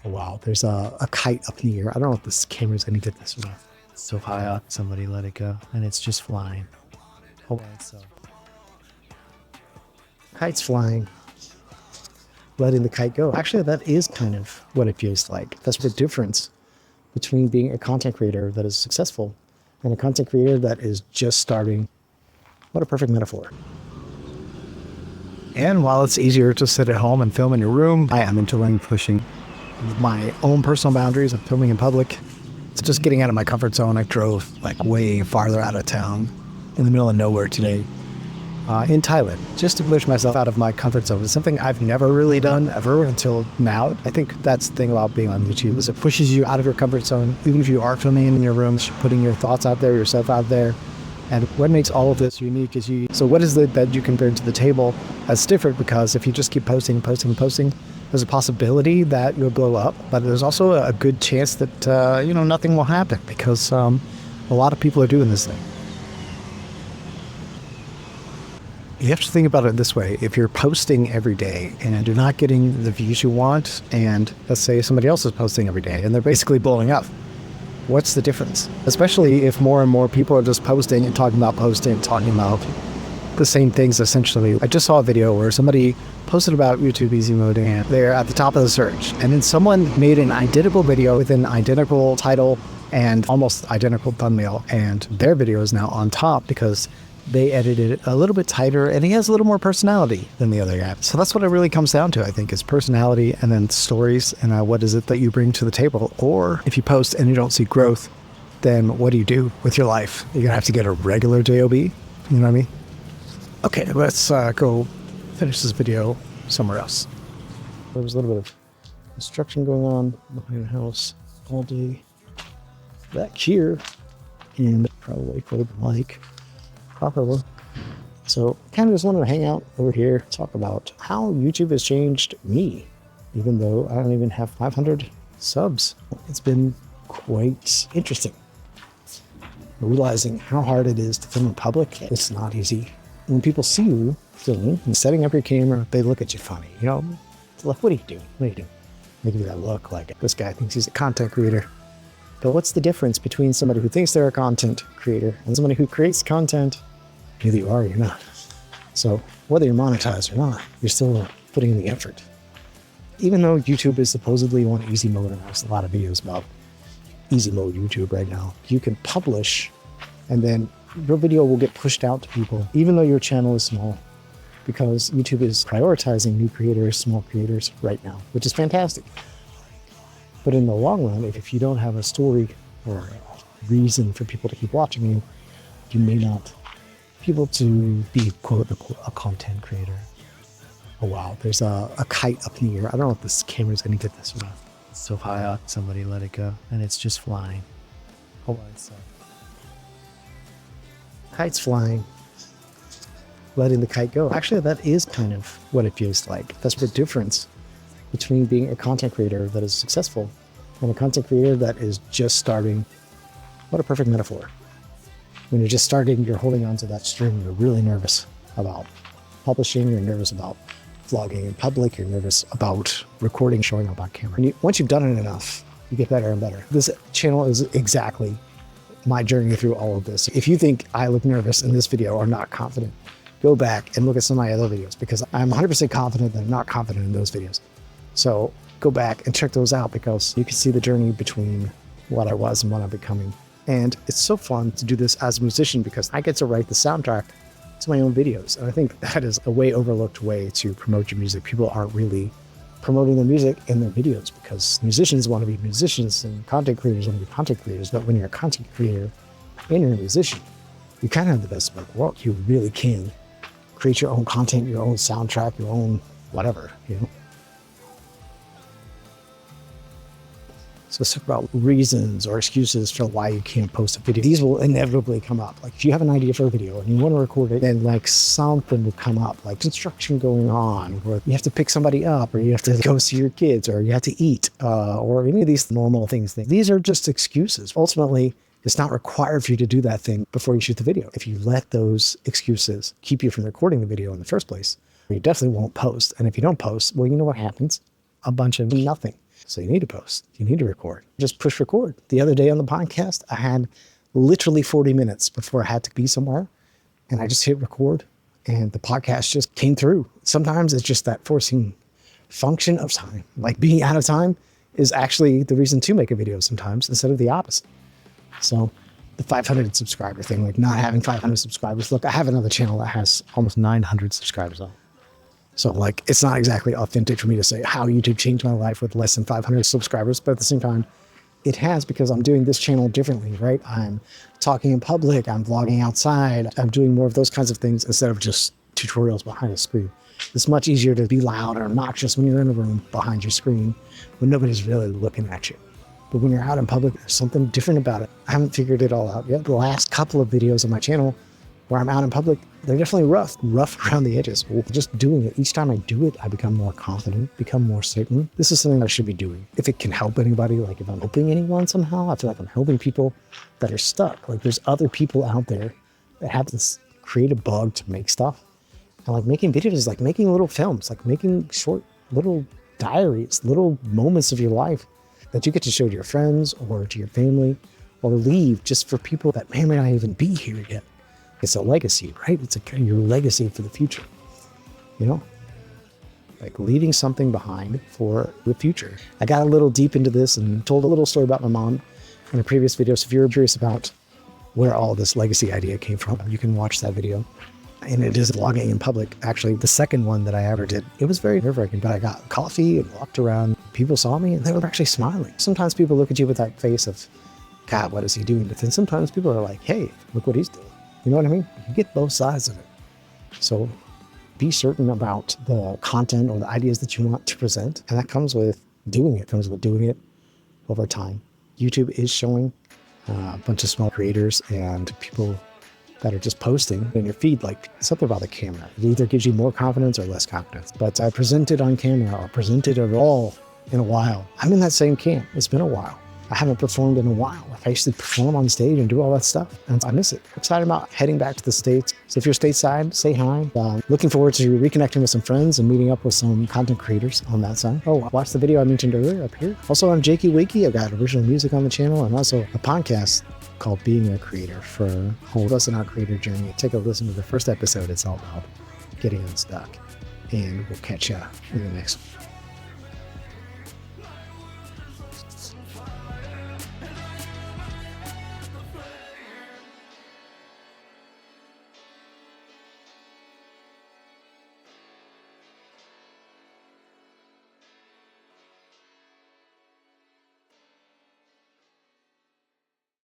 Oh, wow, there's a kite up in the air. I don't know if this camera's gonna get this or not. It's so high up. Somebody let it go, and it's just flying. Hold on, so kite's flying, letting the kite go. Actually, that is kind of what it feels like. That's the difference between being a content creator that is successful and a content creator that is just starting. What a perfect metaphor. And while it's easier to sit at home and film in your room, I am into pushing my own personal boundaries of filming in public. It's just getting out of my comfort zone. I drove like way farther out of town in the middle of nowhere today in Thailand, just to push myself out of my comfort zone. It's something I've never really done ever until now. I think that's the thing about being on YouTube is it pushes you out of your comfort zone. Even if you are filming in your room, putting your thoughts out there, yourself out there. And what makes all of this unique is so what is it that you can bring to the table that's different? Because if you just keep posting, there's a possibility that you'll blow up, but there's also a good chance that, nothing will happen because a lot of people are doing this thing. You have to think about it this way. If you're posting every day and you're not getting the views you want, and let's say somebody else is posting every day and they're basically blowing up, what's the difference? Especially if more and more people are just posting and talking about the same things essentially. I just saw a video where somebody posted about YouTube easy mode and they're at the top of the search. And then someone made an identical video with an identical title and almost identical thumbnail. And their video is now on top because they edited it a little bit tighter and he has a little more personality than the other guy. So that's what it really comes down to, I think, is personality and then stories and what is it that you bring to the table. Or if you post and you don't see growth, then what do you do with your life? You're gonna have to get a regular JOB, you know what I mean? Okay, let's go finish this video somewhere else. There was a little bit of construction going on behind the house all day back here and probably for the mic properly. So kind of just wanted to hang out over here, talk about how YouTube has changed me, even though I don't even have 500 subs. It's been quite interesting. Realizing how hard it is to film in public, it's not easy. When people see you filming and setting up your camera, they look at you funny, It's like, what are you doing? What are you doing? They give you that look like this guy thinks he's a content creator. But what's the difference between somebody who thinks they're a content creator and somebody who creates content? Either you are or you're not. So whether you're monetized or not, you're still putting in the effort. Even though YouTube is supposedly on easy mode, and there's a lot of videos about easy mode YouTube right now, you can publish and then your video will get pushed out to people, even though your channel is small, because YouTube is prioritizing new creators, small creators right now, which is fantastic. But in the long run, if you don't have a story or a reason for people to keep watching you, you may not be able to be, quote unquote, a content creator. Oh, wow, there's a kite up in the air. I don't know if this camera's gonna get this or not. It's so high up. Somebody let it go, and it's just flying. Hold on, so kite's flying, letting the kite go. Actually, that is kind of what it feels like. That's the difference between being a content creator that is successful and a content creator that is just starting. What a perfect metaphor. When you're just starting, you're holding on to that string. You're really nervous about publishing. You're nervous about vlogging in public. You're nervous about recording, showing up on camera. And once you've done it enough, you get better and better. This channel is exactly my journey through all of this. If you think I look nervous in this video or not confident, go back and look at some of my other videos because I'm 100% confident that I'm not confident in those videos. So go back and check those out because you can see the journey between what I was and what I'm becoming. And it's so fun to do this as a musician because I get to write the soundtrack to my own videos. And I think that is a way overlooked way to promote your music. People aren't really promoting their music in their videos because musicians want to be musicians and content creators want to be content creators. But when you're a content creator and you're a musician, you kind of have the best of both worlds. You really can create your own content, your own soundtrack, your own whatever, So let's talk about reasons or excuses for why you can't post a video. These will inevitably come up. Like if you have an idea for a video and you want to record it, then like something will come up, like construction going on, or you have to pick somebody up, or you have to go see your kids, or you have to eat, or any of these normal things. These are just excuses. Ultimately, it's not required for you to do that thing before you shoot the video. If you let those excuses keep you from recording the video in the first place, you definitely won't post. And if you don't post, well, you know what happens? A bunch of nothing. So you need to post. You need to record. Just push record. The other day on the podcast, I had literally 40 minutes before I had to be somewhere. And I just hit record and the podcast just came through. Sometimes it's just that forcing function of time. Like being out of time is actually the reason to make a video sometimes instead of the opposite. So the 500 subscriber thing, like not having 500 subscribers. Look, I have another channel that has almost 900 subscribers on. So like, it's not exactly authentic for me to say how YouTube changed my life with less than 500 subscribers, but at the same time, it has, because I'm doing this channel differently, right? I'm talking in public, I'm vlogging outside, I'm doing more of those kinds of things instead of just tutorials behind a screen. It's much easier to be loud or obnoxious when you're in a room behind your screen when nobody's really looking at you. But when you're out in public, there's something different about it. I haven't figured it all out yet. The last couple of videos on my channel where I'm out in public, they're definitely rough around the edges. Well, just doing it, each time I do it, I become more confident, become more certain. This is something I should be doing. If it can help anybody, like if I'm helping anyone somehow, I feel like I'm helping people that are stuck. Like there's other people out there that have this creative bug to make stuff. And like making videos is like making little films, like making short little diaries, little moments of your life that you get to show to your friends or to your family or leave just for people that may or may not even be here yet. It's a legacy, right? It's your legacy for the future, you know? Like leaving something behind for the future. I got a little deep into this and told a little story about my mom in a previous video. So if you're curious about where all this legacy idea came from, you can watch that video. And it is vlogging in public. Actually, the second one that I ever did, it was very nerve-wracking, but I got coffee and walked around. People saw me and they were actually smiling. Sometimes people look at you with that face of, God, what is he doing? But then sometimes people are like, hey, look what he's doing. You know what I mean? You get both sides of it. So be certain about the content or the ideas that you want to present. And that comes with doing it. It comes with doing it over time. YouTube is showing a bunch of small creators and people that are just posting in your feed, like something about the camera. It either gives you more confidence or less confidence. But I presented on camera or presented at all in a while. I'm in that same camp. It's been a while. I haven't performed in a while. I used to perform on stage and do all that stuff, and I miss it. I'm excited about heading back to the States. So if you're stateside, say hi. Looking forward to reconnecting with some friends and meeting up with some content creators on that side. Oh, watch the video I mentioned earlier up here. Also, I'm Jakey Wakey. I've got original music on the channel and also a podcast called Being a Creator for all of us in our creator journey. Take a listen to the first episode. It's all about getting unstuck. And we'll catch you in the next one.